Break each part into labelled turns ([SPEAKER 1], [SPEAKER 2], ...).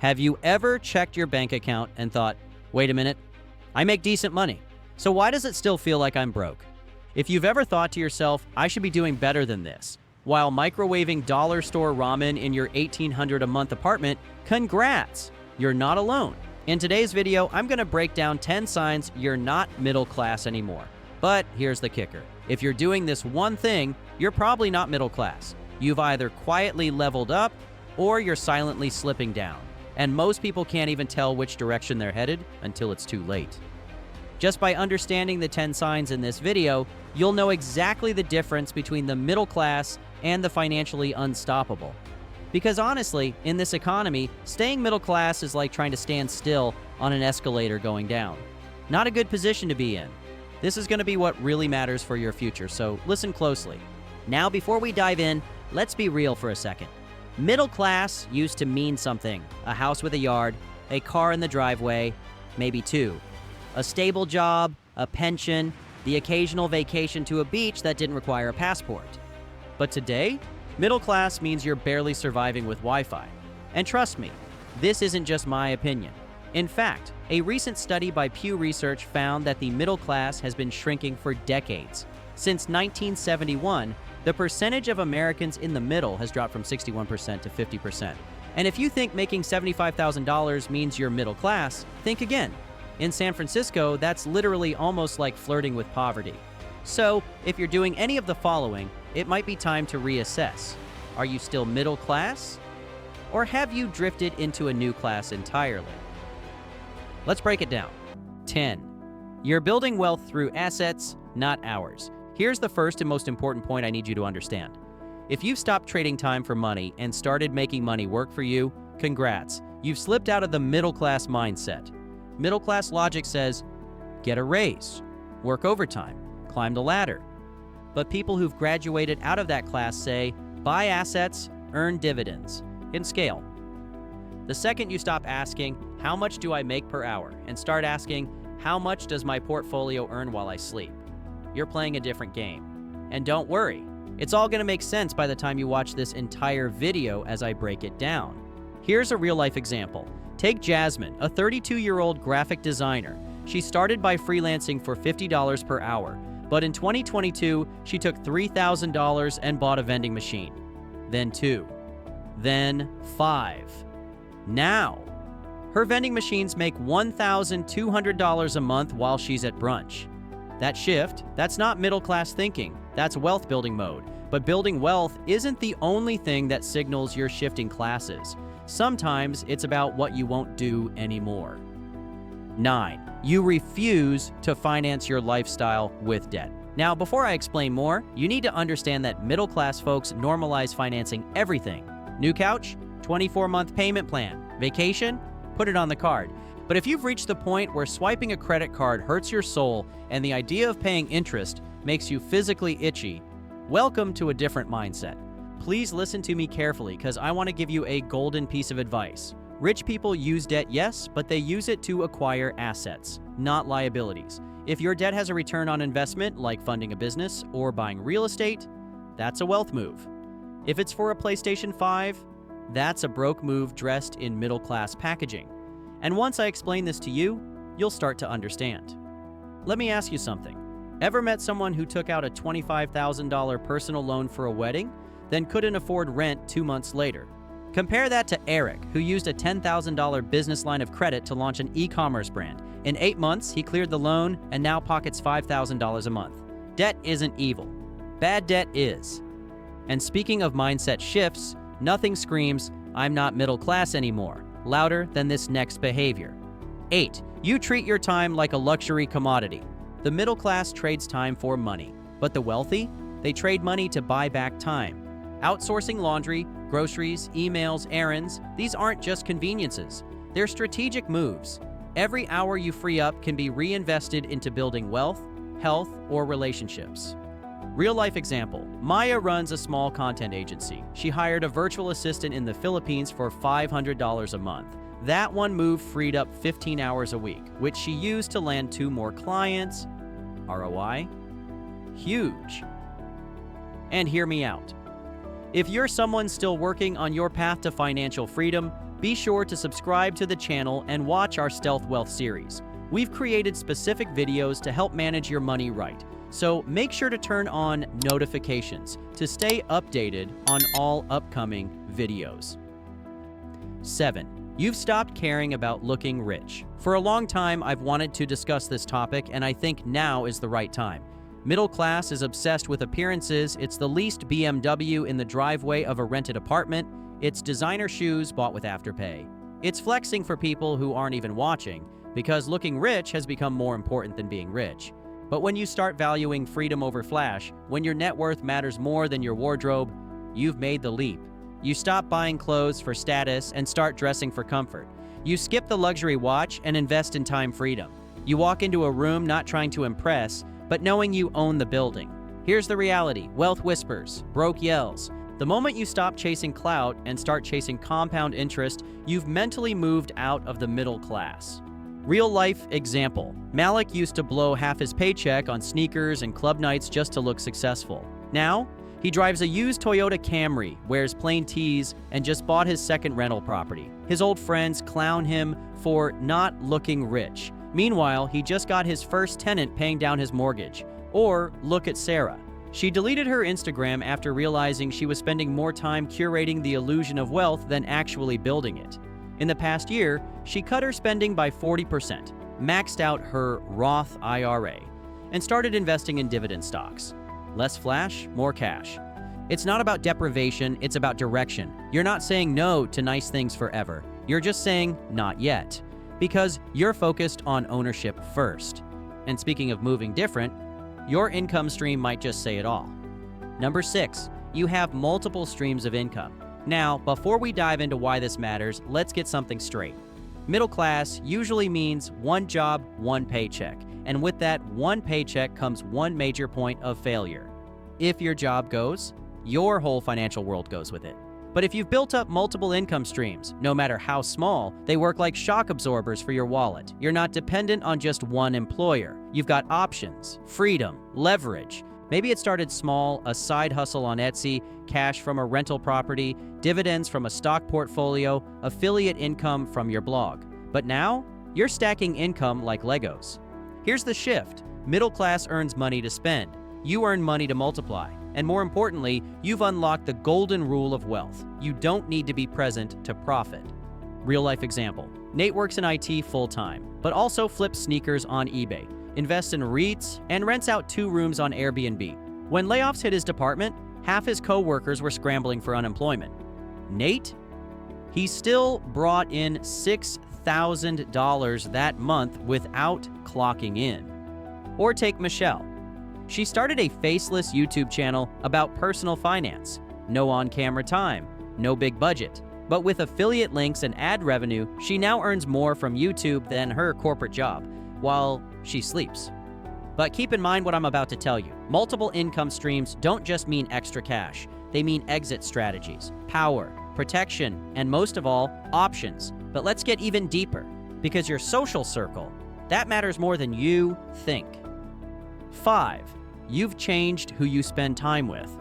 [SPEAKER 1] Have you ever checked your bank account and thought, wait a minute, I make decent money, so why does it still feel like I'm broke? If you've ever thought to yourself, I should be doing better than this, while microwaving dollar store ramen in your $1,800 a month apartment, congrats, you're not alone. In today's video, I'm going to break down 10 signs you're not middle class anymore. But here's the kicker. If you're doing this one thing, you're probably not middle class. You've either quietly leveled up or you're silently slipping down. And most people can't even tell which direction they're headed until it's too late. Just by understanding the 10 signs in this video, you'll know exactly the difference between the middle class and the financially unstoppable. Because honestly, in this economy, staying middle class is like trying to stand still on an escalator going down. Not a good position to be in. This is going to be what really matters for your future, so listen closely. Now, before we dive in, let's be real for a second. Middle class used to mean something. A house with a yard, a car in the driveway, maybe two. A stable job, a pension, the occasional vacation to a beach that didn't require a passport. But today, middle class means you're barely surviving with Wi-Fi. And trust me, this isn't just my opinion. In fact, a recent study by Pew Research found that the middle class has been shrinking for decades. Since 1971, the percentage of Americans in the middle has dropped from 61% to 50%. And if you think making $75,000 means you're middle class, think again. In San Francisco, that's literally almost like flirting with poverty. So, if you're doing any of the following, it might be time to reassess. Are you still middle class? Or have you drifted into a new class entirely? Let's break it down. 10. You're building wealth through assets, not hours. Here's the first and most important point I need you to understand. If you've stopped trading time for money and started making money work for you, congrats. You've slipped out of the middle class mindset. Middle class logic says, get a raise, work overtime, climb the ladder. But people who've graduated out of that class say, buy assets, earn dividends, and scale. The second you stop asking, how much do I make per hour, and start asking, how much does my portfolio earn while I sleep? You're playing a different game. And don't worry, it's all going to make sense by the time you watch this entire video as I break it down. Here's a real-life example. Take Jasmine, a 32-year-old graphic designer. She started by freelancing for $50 per hour, but in 2022, she took $3,000 and bought a vending machine. Then 2. Then 5. Now, her vending machines make $1,200 a month while she's at brunch. That shift, that's not middle-class thinking, that's wealth-building mode. But building wealth isn't the only thing that signals you're shifting classes. Sometimes it's about what you won't do anymore. 9. You refuse to finance your lifestyle with debt. Now, before I explain more, you need to understand that middle-class folks normalize financing everything. New couch? 24-month payment plan. Vacation? Put it on the card. But if you've reached the point where swiping a credit card hurts your soul and the idea of paying interest makes you physically itchy, welcome to a different mindset. Please listen to me carefully because I want to give you a golden piece of advice. Rich people use debt, yes, but they use it to acquire assets, not liabilities. If your debt has a return on investment, like funding a business or buying real estate, that's a wealth move. If it's for a PlayStation 5, that's a broke move dressed in middle-class packaging. And once I explain this to you, you'll start to understand. Let me ask you something. Ever met someone who took out a $25,000 personal loan for a wedding, then couldn't afford rent 2 months later? Compare that to Eric, who used a $10,000 business line of credit to launch an e-commerce brand. In 8 months, he cleared the loan and now pockets $5,000 a month. Debt isn't evil. Bad debt is. And speaking of mindset shifts, nothing screams, I'm not middle class anymore, louder than this next behavior. 8. You treat your time like a luxury commodity. The middle class trades time for money, but the wealthy, they trade money to buy back time. Outsourcing laundry, groceries, emails, errands, these aren't just conveniences. They're strategic moves. Every hour you free up can be reinvested into building wealth, health, or relationships. Real-life example. Maya runs a small content agency. She hired a virtual assistant in the Philippines for $500 a month. That one move freed up 15 hours a week, which she used to land 2 more clients. ROI? Huge. And hear me out. If you're someone still working on your path to financial freedom, Be sure to subscribe to the channel and watch our Stealth Wealth series. We've created specific videos to help manage your money right, so make sure to turn on notifications to stay updated on all upcoming videos. 7. You've stopped caring about looking rich. For a long time, I've wanted to discuss this topic, and I think now is the right time. Middle class is obsessed with appearances. It's the leased BMW in the driveway of a rented apartment. It's designer shoes bought with Afterpay. It's flexing for people who aren't even watching, because looking rich has become more important than being rich. But when you start valuing freedom over flash, when your net worth matters more than your wardrobe, you've made the leap. You stop buying clothes for status and start dressing for comfort. You skip the luxury watch and invest in time freedom. You walk into a room not trying to impress, but knowing you own the building. Here's the reality. Wealth whispers, broke yells. The moment you stop chasing clout and start chasing compound interest, you've mentally moved out of the middle class. Real-life example. Malik used to blow half his paycheck on sneakers and club nights just to look successful. Now, he drives a used Toyota Camry, wears plain tees, and just bought his second rental property. His old friends clown him for not looking rich. Meanwhile, he just got his first tenant paying down his mortgage. Or look at Sarah. She deleted her Instagram after realizing she was spending more time curating the illusion of wealth than actually building it. In the past year, she cut her spending by 40%, maxed out her Roth IRA, and started investing in dividend stocks. Less flash, more cash. It's not about deprivation, it's about direction. You're not saying no to nice things forever. You're just saying not yet, because you're focused on ownership first. And speaking of moving different, your income stream might just say it all. Number 6, you have multiple streams of income. Now, before we dive into why this matters, let's get something straight. Middle class usually means one job, one paycheck. And with that one paycheck comes one major point of failure. If your job goes, your whole financial world goes with it. But if you've built up multiple income streams, no matter how small, they work like shock absorbers for your wallet. You're not dependent on just one employer. You've got options, freedom, leverage. Maybe it started small, a side hustle on Etsy, cash from a rental property, dividends from a stock portfolio, affiliate income from your blog. But now, you're stacking income like Legos. Here's the shift. Middle class earns money to spend. You earn money to multiply. And more importantly, you've unlocked the golden rule of wealth. You don't need to be present to profit. Real life example. Nate works in IT full-time, but also flips sneakers on eBay, invests in REITs, and rents out 2 rooms on Airbnb. When layoffs hit his department, half his co-workers were scrambling for unemployment. Nate? He still brought in $6,000 that month without clocking in. Or take Michelle. She started a faceless YouTube channel about personal finance. No on-camera time, no big budget. But with affiliate links and ad revenue, she now earns more from YouTube than her corporate job, while she sleeps. But keep in mind what I'm about to tell you. Multiple income streams don't just mean extra cash. They mean exit strategies, power, protection, and most of all, options. But let's get even deeper, because your social circle, that matters more than you think. 5. You've changed who you spend time with.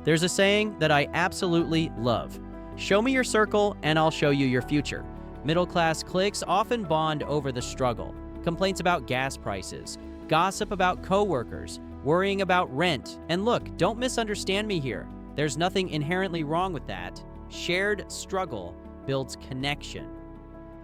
[SPEAKER 1] There's a saying that I absolutely love. Show me your circle and I'll show you your future. Middle-class cliques often bond over the struggle. Complaints about gas prices, gossip about coworkers, worrying about rent. And look, don't misunderstand me here. There's nothing inherently wrong with that. Shared struggle builds connection.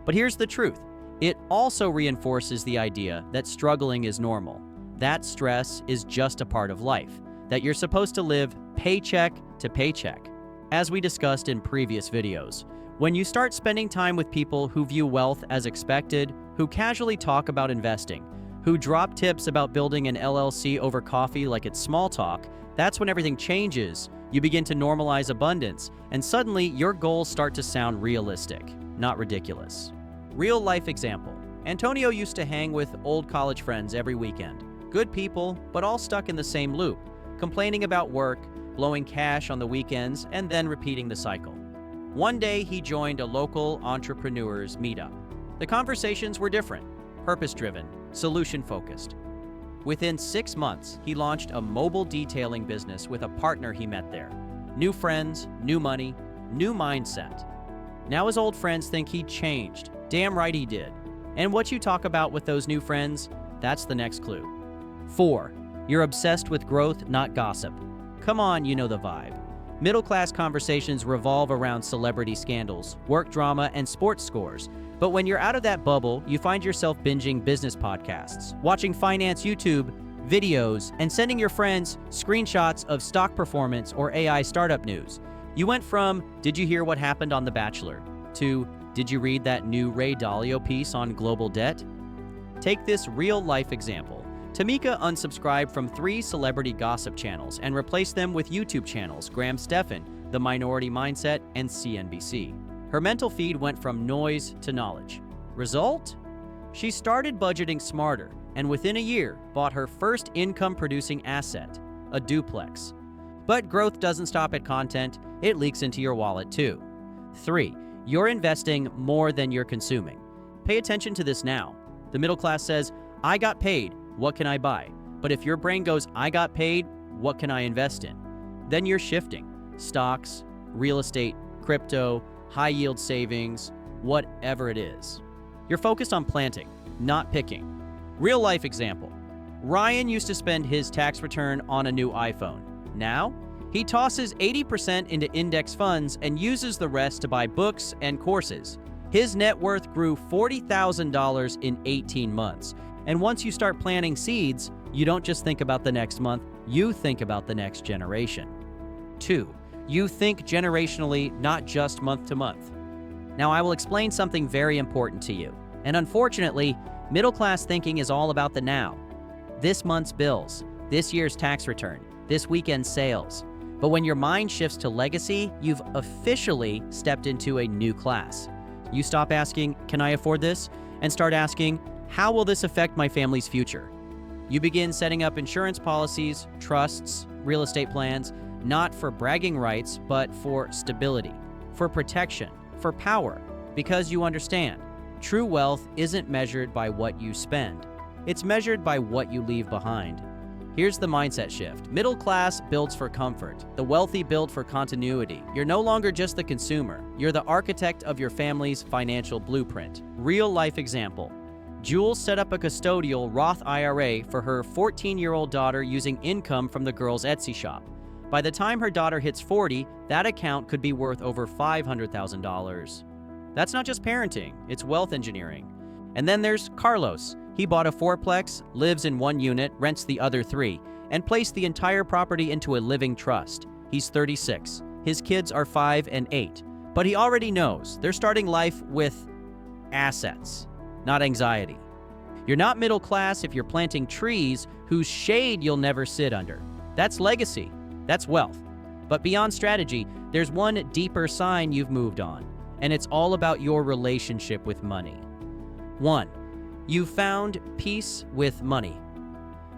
[SPEAKER 1] But here's the truth. It also reinforces the idea that struggling is normal. That stress is just a part of life, that you're supposed to live paycheck to paycheck. As we discussed in previous videos, when you start spending time with people who view wealth as expected, who casually talk about investing, who drop tips about building an LLC over coffee like it's small talk, that's when everything changes. You begin to normalize abundance, and suddenly your goals start to sound realistic, not ridiculous. Real life example. Antonio used to hang with old college friends every weekend. Good people, but all stuck in the same loop, complaining about work, blowing cash on the weekends, and then repeating the cycle. One day, he joined a local entrepreneurs meetup. The conversations were different, purpose-driven, solution-focused. Within 6 months, he launched a mobile detailing business with a partner he met there. New friends, new money, new mindset. Now his old friends think he changed. Damn right he did. And what you talk about with those new friends, that's the next clue. 4. You're obsessed with growth, not gossip. Come on, you know the vibe. Middle-class conversations revolve around celebrity scandals, work drama, and sports scores. But when you're out of that bubble, you find yourself binging business podcasts, watching finance YouTube videos, and sending your friends screenshots of stock performance or AI startup news. You went from, did you hear what happened on The Bachelor, to, did you read that new Ray Dalio piece on global debt? Take this real-life example. Tamika unsubscribed from 3 celebrity gossip channels and replaced them with YouTube channels, Graham Stephan, The Minority Mindset, and CNBC. Her mental feed went from noise to knowledge. Result? She started budgeting smarter, and within a year, bought her first income-producing asset, a duplex. But growth doesn't stop at content, it leaks into your wallet too. 3. You're investing more than you're consuming. Pay attention to this now. The middle class says, I got paid, what can I buy? But if your brain goes, I got paid, what can I invest in? Then you're shifting. Stocks, real estate, crypto, high-yield savings, whatever it is. You're focused on planting, not picking. Real-life example. Ryan used to spend his tax return on a new iPhone. Now, he tosses 80% into index funds and uses the rest to buy books and courses. His net worth grew $40,000 in 18 months. And once you start planting seeds, you don't just think about the next month, you think about the next generation. 2. You think generationally, not just month to month. Now, I will explain something very important to you. And unfortunately, middle-class thinking is all about the now. This month's bills, this year's tax return, this weekend's sales. But when your mind shifts to legacy, you've officially stepped into a new class. You stop asking, can I afford this? And start asking, how will this affect my family's future? You begin setting up insurance policies, trusts, real estate plans, not for bragging rights, but for stability, for protection, for power, because you understand, true wealth isn't measured by what you spend. It's measured by what you leave behind. Here's the mindset shift. Middle class builds for comfort. The wealthy build for continuity. You're no longer just the consumer. You're the architect of your family's financial blueprint. Real life example. Jules set up a custodial Roth IRA for her 14-year-old daughter using income from the girl's Etsy shop. By the time her daughter hits 40, that account could be worth over $500,000. That's not just parenting, it's wealth engineering. And then there's Carlos. He bought a 4-plex, lives in 1 unit, rents the other 3, and placed the entire property into a living trust. He's 36. His kids are 5 and 8. But he already knows they're starting life with assets, not anxiety. You're not middle class if you're planting trees whose shade you'll never sit under. That's legacy. That's wealth. But beyond strategy, there's one deeper sign you've moved on, and it's all about your relationship with money. 1. You found peace with money.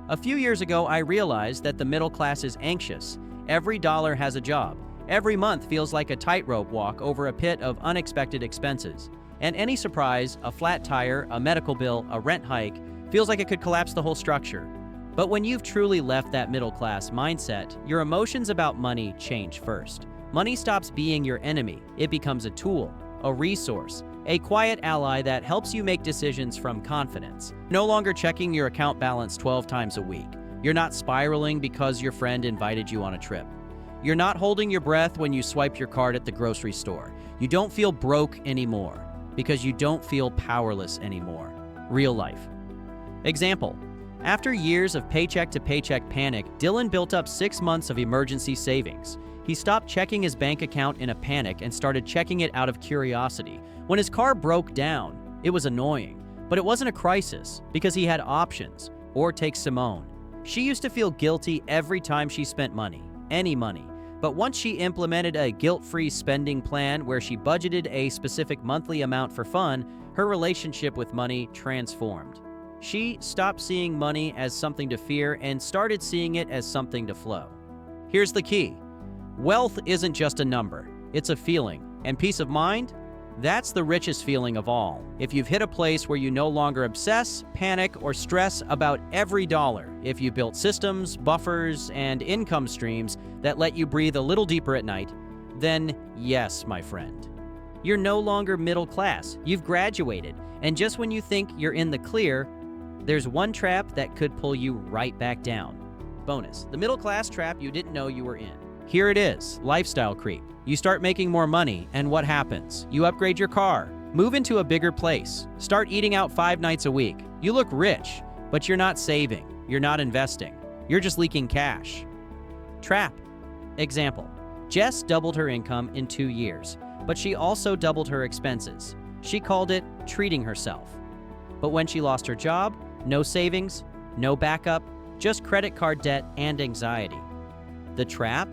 [SPEAKER 1] A few years ago, I realized that the middle class is anxious. Every dollar has a job. Every month feels like a tightrope walk over a pit of unexpected expenses. And any surprise, a flat tire, a medical bill, a rent hike, feels like it could collapse the whole structure. But when you've truly left that middle class mindset, your emotions about money change first. Money stops being your enemy. It becomes a tool, a resource, a quiet ally that helps you make decisions from confidence. No longer checking your account balance 12 times a week. You're not spiraling because your friend invited you on a trip. You're not holding your breath when you swipe your card at the grocery store. You don't feel broke anymore because you don't feel powerless anymore. Real life. Example. After years of paycheck-to-paycheck panic, Dylan built up 6 months of emergency savings. He stopped checking his bank account in a panic and started checking it out of curiosity. When his car broke down, it was annoying, but it wasn't a crisis because he had options. Or take Simone. She used to feel guilty every time she spent money, any money. But once she implemented a guilt-free spending plan where she budgeted a specific monthly amount for fun, her relationship with money transformed. She stopped seeing money as something to fear and started seeing it as something to flow. Here's the key. Wealth isn't just a number, it's a feeling. And peace of mind? That's the richest feeling of all. If you've hit a place where you no longer obsess, panic, or stress about every dollar, if you built systems, buffers, and income streams that let you breathe a little deeper at night, then yes, my friend, You're no longer middle class. You've graduated. And just when you think you're in the clear, there's one trap that could pull you right back down. Bonus, the middle class trap you didn't know you were in. Here it is, lifestyle creep. You start making more money, and what happens? You upgrade your car, move into a bigger place, start eating out 5 nights a week. You look rich, but you're not saving, you're not investing, you're just leaking cash. Trap. Example, Jess doubled her income in 2 years, but she also doubled her expenses. She called it treating herself. But when she lost her job, no savings, no backup, just credit card debt and anxiety. The trap?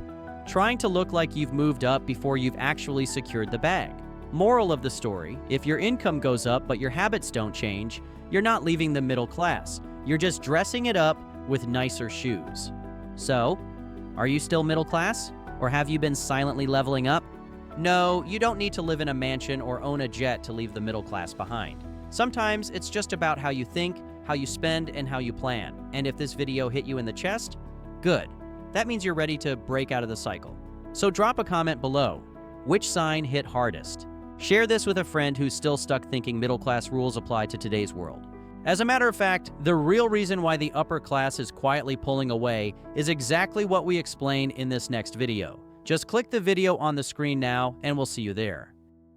[SPEAKER 1] Trying to look like you've moved up before you've actually secured the bag. Moral of the story, if your income goes up but your habits don't change, you're not leaving the middle class. You're just dressing it up with nicer shoes. So, are you still middle class? Or have you been silently leveling up? No, you don't need to live in a mansion or own a jet to leave the middle class behind. Sometimes it's just about how you think, how you spend, and how you plan. And if this video hit you in the chest, good. That means you're ready to break out of the cycle. So drop a comment below. Which sign hit hardest? Share this with a friend who's still stuck thinking middle-class rules apply to today's world. As a matter of fact, the real reason why the upper class is quietly pulling away is exactly what we explain in this next video. Just click the video on the screen now, and we'll see you there.